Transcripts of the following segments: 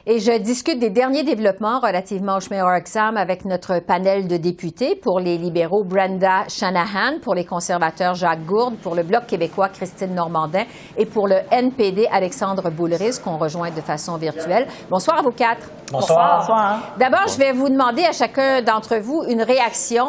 Et je discute des derniers développements relativement au chemin Roxham avec notre panel de députés. Pour les libéraux, Brenda Shanahan, pour les conservateurs, Jacques Gourde, pour le Bloc québécois, Christine Normandin, et pour le NPD, Alexandre Boulris, qu'on rejoint de façon virtuelle. Bonsoir à vous quatre. Bonsoir. Bonsoir. D'abord, je vais vous demander à chacun d'entre vous une réaction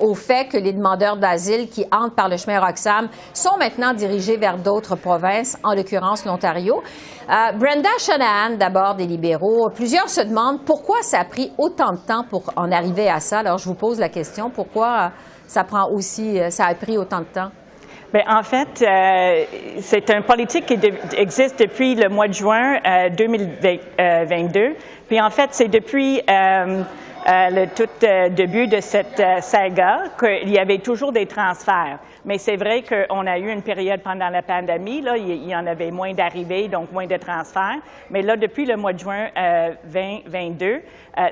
au fait que les demandeurs d'asile qui entrent par le chemin Roxham sont maintenant dirigés vers d'autres provinces, en l'occurrence l'Ontario. Brenda Shanahan, d'abord des libéraux. Plusieurs se demandent pourquoi ça a pris autant de temps pour en arriver à ça. Alors, je vous pose la question, pourquoi ça a pris autant de temps? Bien, en fait, c'est une politique qui existe depuis le mois de juin 2022. Puis, en fait, c'est depuis le tout début de cette saga qu'il y avait toujours des transferts. Mais c'est vrai qu'on a eu une période pendant la pandémie, là, il y en avait moins d'arrivées, donc moins de transferts. Mais là, depuis le mois de juin 2022,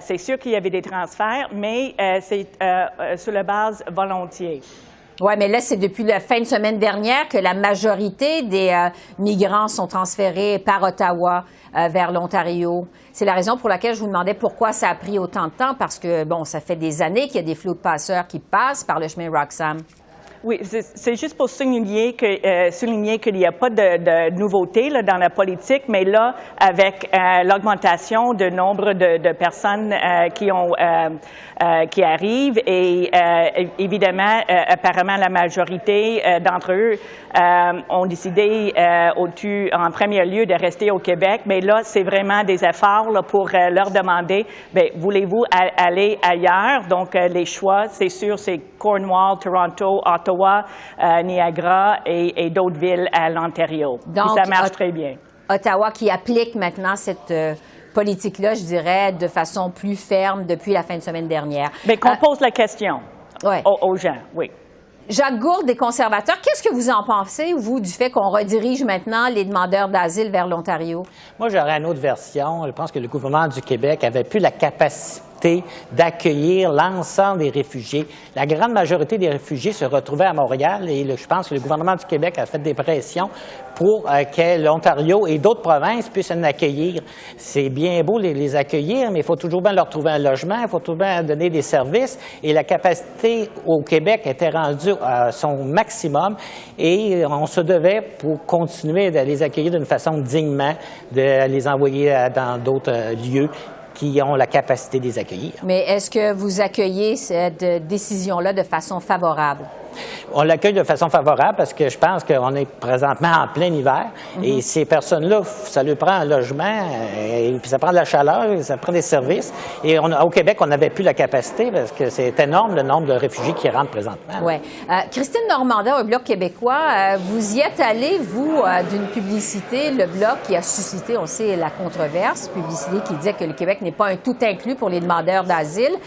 c'est sûr qu'il y avait des transferts, mais c'est sur la base volontiers. Oui, mais là, c'est depuis la fin de semaine dernière que la majorité des migrants sont transférés par Ottawa vers l'Ontario. C'est la raison pour laquelle je vous demandais pourquoi ça a pris autant de temps, parce que, bon, ça fait des années qu'il y a des flots de passeurs qui passent par le chemin Roxham. Oui, c'est juste pour souligner qu'il n'y a pas de nouveauté là, dans la politique, mais là, avec l'augmentation du nombre de personnes qui arrivent et évidemment, apparemment, la majorité d'entre eux ont décidé en premier lieu de rester au Québec, mais là, c'est vraiment des efforts là, pour leur demander, bien, voulez-vous aller ailleurs? Donc, les choix, c'est sûr, c'est Cornwall, Toronto, Ottawa, Niagara et d'autres villes à l'Ontario. Donc, ça marche très bien. Ottawa qui applique maintenant cette politique-là, je dirais, de façon plus ferme depuis la fin de semaine dernière. Bien, qu'on pose la question aux gens, oui. Jacques Gourde, des conservateurs, qu'est-ce que vous en pensez, vous, du fait qu'on redirige maintenant les demandeurs d'asile vers l'Ontario? Moi, j'aurais une autre version. Je pense que le gouvernement du Québec avait plus la capacité d'accueillir l'ensemble des réfugiés. La grande majorité des réfugiés se retrouvaient à Montréal et je pense que le gouvernement du Québec a fait des pressions pour que l'Ontario et d'autres provinces puissent en accueillir. C'est bien beau les accueillir, mais il faut toujours bien leur trouver un logement, il faut toujours bien donner des services et la capacité au Québec était rendue à son maximum et on se devait, pour continuer de les accueillir d'une façon dignement, de les envoyer dans d'autres lieux qui ont la capacité de les accueillir. Mais est-ce que vous accueillez cette décision-là de façon favorable? On l'accueille de façon favorable parce que je pense qu'on est présentement en plein hiver et ces personnes-là, ça leur prend un logement et puis ça prend de la chaleur, ça prend des services. Et au Québec, on n'avait plus la capacité parce que c'est énorme le nombre de réfugiés qui rentrent présentement. Oui. Christine Normandin, au Bloc québécois, vous y êtes allée, vous, d'une publicité, le Bloc qui a suscité, on sait, la controverse, publicité qui disait que le Québec n'est pas un tout inclus pour les demandeurs d'asile.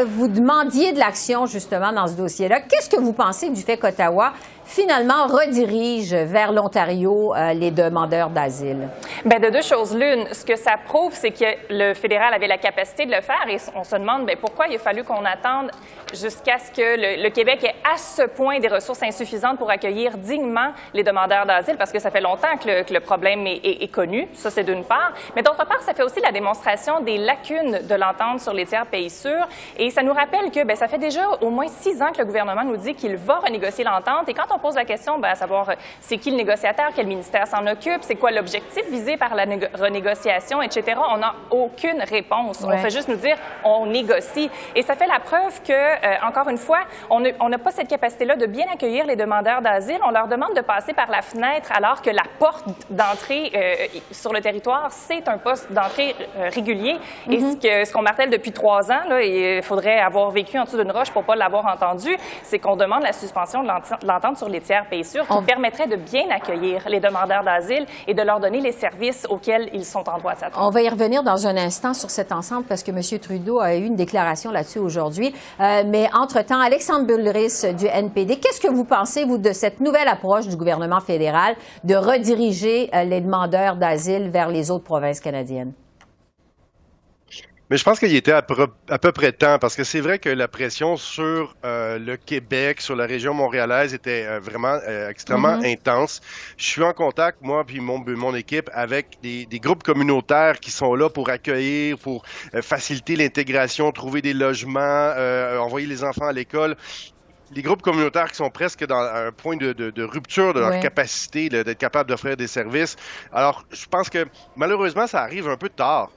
Vous demandiez de l'action, justement, dans ce dossier-là. Qu'est-ce que vous pensez du fait qu'Ottawa, finalement, redirige vers l'Ontario les demandeurs d'asile? Bien, de deux choses l'une. Ce que ça prouve, c'est que le fédéral avait la capacité de le faire et on se demande bien, pourquoi il a fallu qu'on attende jusqu'à ce que le Québec ait à ce point des ressources insuffisantes pour accueillir dignement les demandeurs d'asile, parce que ça fait longtemps que le problème est connu. Ça, c'est d'une part. Mais d'autre part, ça fait aussi la démonstration des lacunes de l'entente sur les tiers pays sûrs. Et ça nous rappelle que bien, ça fait déjà au moins 6 ans que le gouvernement nous dit qu'il va renégocier l'entente. Et quand on pose la question, bien, à savoir c'est qui le négociateur, quel ministère s'en occupe, c'est quoi l'objectif visé par la renégociation, etc., on n'a aucune réponse. Ouais. On fait juste nous dire on négocie. Et ça fait la preuve que, encore une fois, on n'a pas cette capacité-là de bien accueillir les demandeurs d'asile. On leur demande de passer par la fenêtre alors que la porte d'entrée sur le territoire, c'est un poste d'entrée régulier. Et ce qu'on martèle depuis 3 ans, là, il faudrait avoir vécu en dessous d'une roche pour ne pas l'avoir entendu, c'est qu'on demande la suspension de l'entente sur les tiers pays sûrs qui permettrait de bien accueillir les demandeurs d'asile et de leur donner les services auxquels ils sont en droit de s'attendre. On va y revenir dans un instant sur cet ensemble parce que M. Trudeau a eu une déclaration là-dessus aujourd'hui. Mais entre-temps, Alexandre Boulris du NPD, qu'est-ce que vous pensez, vous, de cette nouvelle approche du gouvernement fédéral de rediriger les demandeurs d'asile vers les autres provinces canadiennes? Mais je pense qu'il était à peu près temps, parce que c'est vrai que la pression sur le Québec, sur la région montréalaise était vraiment extrêmement intense. Je suis en contact, moi puis mon équipe, avec des groupes communautaires qui sont là pour accueillir, pour faciliter l'intégration, trouver des logements, envoyer les enfants à l'école. Les groupes communautaires qui sont presque dans un point de rupture de leur capacité d'être capable d'offrir des services. Alors, je pense que malheureusement, ça arrive un peu tard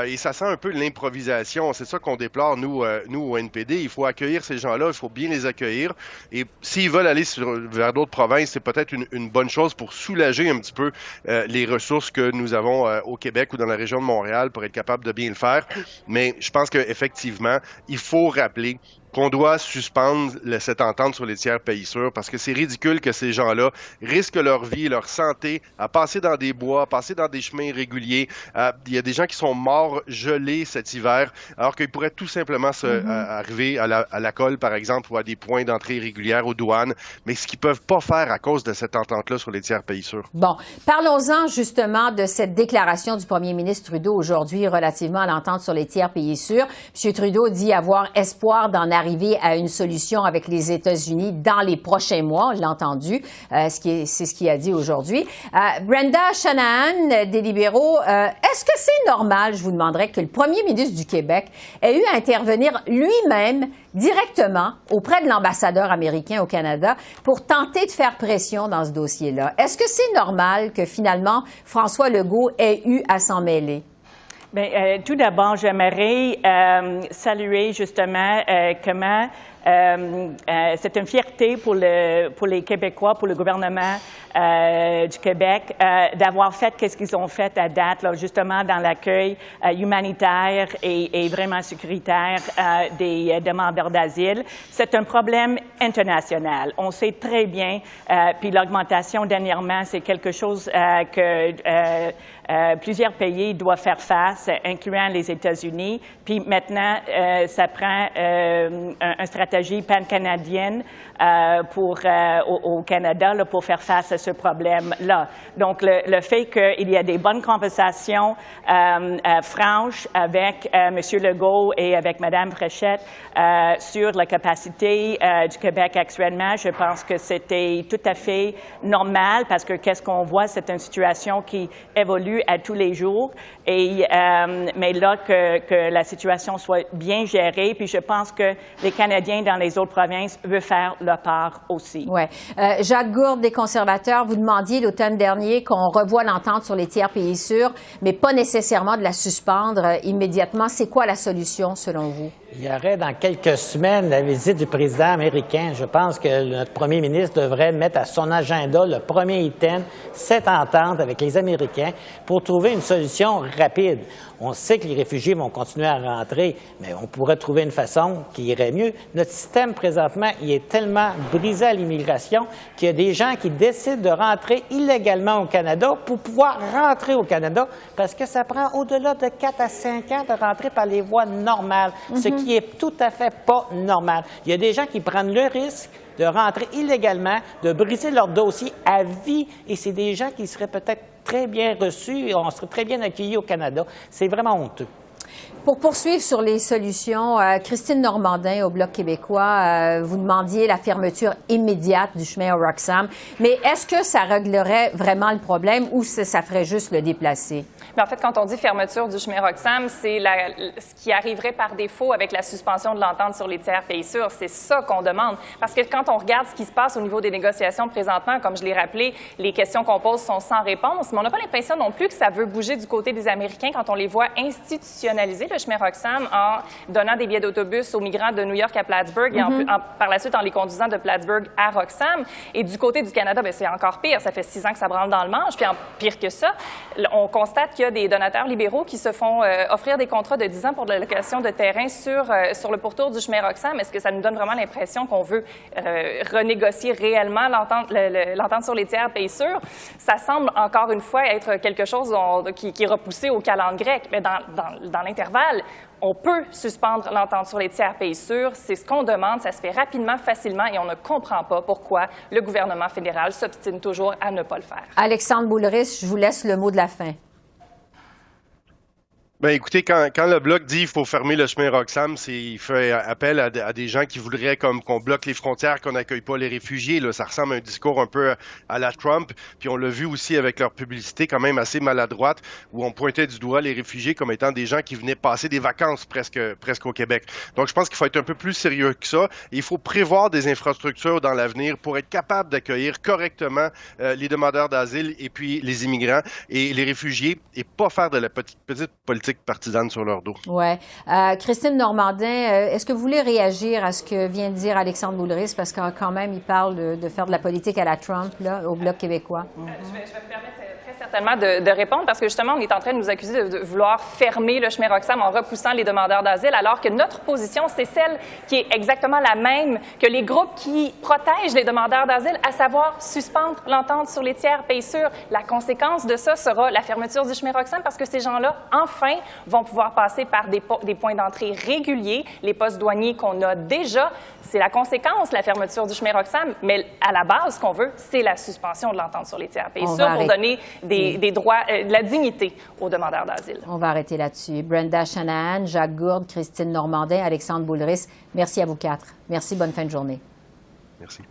et ça sent un peu l'improvisation. C'est ça qu'on déplore, nous au NPD. Il faut accueillir ces gens-là, il faut bien les accueillir. Et s'ils veulent aller vers d'autres provinces, c'est peut-être une bonne chose pour soulager un petit peu les ressources que nous avons au Québec ou dans la région de Montréal pour être capable de bien le faire. Mais je pense qu'effectivement, il faut rappeler qu'on doit suspendre cette entente sur les tiers pays sûrs parce que c'est ridicule que ces gens-là risquent leur vie, leur santé à passer dans des bois, passer dans des chemins irréguliers. Il y a des gens qui sont morts gelés cet hiver alors qu'ils pourraient tout simplement arriver à la colle, par exemple, ou à des points d'entrée irrégulières aux douanes, mais ce qu'ils ne peuvent pas faire à cause de cette entente-là sur les tiers pays sûrs. Bon, parlons-en justement de cette déclaration du premier ministre Trudeau aujourd'hui relativement à l'entente sur les tiers pays sûrs. M. Trudeau dit avoir espoir d'en arriver à une solution avec les États-Unis dans les prochains mois, on l'a entendu, c'est ce qu'il a dit aujourd'hui. Brenda Shanahan, des libéraux, est-ce que c'est normal, je vous demanderais, que le premier ministre du Québec ait eu à intervenir lui-même directement auprès de l'ambassadeur américain au Canada pour tenter de faire pression dans ce dossier-là? Est-ce que c'est normal que finalement François Legault ait eu à s'en mêler? Bien, tout d'abord, j'aimerais saluer justement comment c'est une fierté pour les Québécois, pour le gouvernement du Québec, d'avoir fait qu'est-ce qu'ils ont fait à date, là, justement dans l'accueil humanitaire et vraiment sécuritaire des demandeurs d'asile. C'est un problème international. On sait très bien, puis l'augmentation dernièrement, c'est quelque chose que plusieurs pays doivent faire face, incluant les États-Unis. Puis maintenant, ça prend une stratégie pan-canadienne au Canada là, pour faire face à ce problème-là. Donc, le fait qu'il y a des bonnes conversations franches avec M. Legault et avec Mme Fréchette sur la capacité du Québec actuellement, je pense que c'était tout à fait normal parce que qu'est-ce qu'on voit, c'est une situation qui évolue à tous les jours. Et, mais là, que la situation soit bien gérée, puis je pense que les Canadiens dans les autres provinces veulent faire leur part aussi. Oui. Jacques Gourde, des conservateurs, vous demandiez l'automne dernier qu'on revoie l'entente sur les tiers pays sûrs, mais pas nécessairement de la suspendre immédiatement. C'est quoi la solution, selon vous? Il y aurait dans quelques semaines la visite du président américain. Je pense que notre premier ministre devrait mettre à son agenda le premier item, cette entente avec les Américains pour trouver une solution rapide. On sait que les réfugiés vont continuer à rentrer, mais on pourrait trouver une façon qui irait mieux. Notre système, présentement, il est tellement brisé à l'immigration qu'il y a des gens qui décident de rentrer illégalement au Canada pour pouvoir rentrer au Canada parce que ça prend au-delà de 4 à 5 ans de rentrer par les voies normales, ce qui est tout à fait pas normal. Il y a des gens qui prennent le risque de rentrer illégalement, de briser leur dossier à vie, et c'est des gens qui seraient peut-être très bien reçus et on serait très bien accueillis au Canada. C'est vraiment honteux. Pour poursuivre sur les solutions, Christine Normandin, au Bloc québécois, vous demandiez la fermeture immédiate du chemin au Roxham. Mais est-ce que ça réglerait vraiment le problème ou ça ferait juste le déplacer? Mais en fait, quand on dit fermeture du chemin Roxham, c'est ce qui arriverait par défaut avec la suspension de l'entente sur les tiers pays sûrs. C'est ça qu'on demande. Parce que quand on regarde ce qui se passe au niveau des négociations présentement, comme je l'ai rappelé, les questions qu'on pose sont sans réponse. Mais on n'a pas l'impression non plus que ça veut bouger du côté des Américains quand on les voit institutionnaliser le chemin Roxham en donnant des billets d'autobus aux migrants de New York à Plattsburgh et par la suite en les conduisant de Plattsburgh à Roxham. Et du côté du Canada, bien, c'est encore pire. Ça fait 6 ans que ça branle dans le manche. Puis pire que ça, on constate qu'il y a des donateurs libéraux qui se font offrir des contrats de 10 ans pour de la location de terrain sur le pourtour du chemin Roxham. Est-ce que ça nous donne vraiment l'impression qu'on veut renégocier réellement l'entente sur les tiers pays sûrs? Ça semble encore une fois être quelque chose qui est repoussé au calendrier grec. Mais dans l'intervalle, on peut suspendre l'entente sur les tiers pays sûrs. C'est ce qu'on demande. Ça se fait rapidement, facilement, et on ne comprend pas pourquoi le gouvernement fédéral s'obstine toujours à ne pas le faire. Alexandre Boulris, je vous laisse le mot de la fin. Ben écoutez, quand le Bloc dit qu'il faut fermer le chemin Roxham, il fait appel à des gens qui voudraient comme qu'on bloque les frontières, qu'on n'accueille pas les réfugiés. Là. Ça ressemble à un discours un peu à la Trump. Puis on l'a vu aussi avec leur publicité quand même assez maladroite, où on pointait du doigt les réfugiés comme étant des gens qui venaient passer des vacances presque au Québec. Donc je pense qu'il faut être un peu plus sérieux que ça. Et il faut prévoir des infrastructures dans l'avenir pour être capable d'accueillir correctement les demandeurs d'asile et puis les immigrants et les réfugiés et pas faire de la petite politique partisane sur leur dos. Oui. Christine Normandin, est-ce que vous voulez réagir à ce que vient de dire Alexandre Boulris? Parce que quand même, il parle de faire de la politique à la Trump, là, au Bloc québécois. Je vais me permettre très certainement de répondre parce que justement, on est en train de nous accuser de vouloir fermer le chemin Roxham en repoussant les demandeurs d'asile, alors que notre position, c'est celle qui est exactement la même que les groupes qui protègent les demandeurs d'asile, à savoir suspendre l'entente sur les tiers pays sûrs. La conséquence de ça sera la fermeture du chemin Roxham parce que ces gens-là, enfin, vont pouvoir passer par des points d'entrée réguliers, les postes douaniers qu'on a déjà. C'est la conséquence, la fermeture du chemin Roxham, mais à la base, ce qu'on veut, c'est la suspension de l'entente sur les tiers pays sûrs pour donner des droits, de la dignité aux demandeurs d'asile. On va arrêter là-dessus. Brenda Shanahan, Jacques Gourde, Christine Normandin, Alexandre Boulris, merci à vous quatre. Merci, bonne fin de journée. Merci.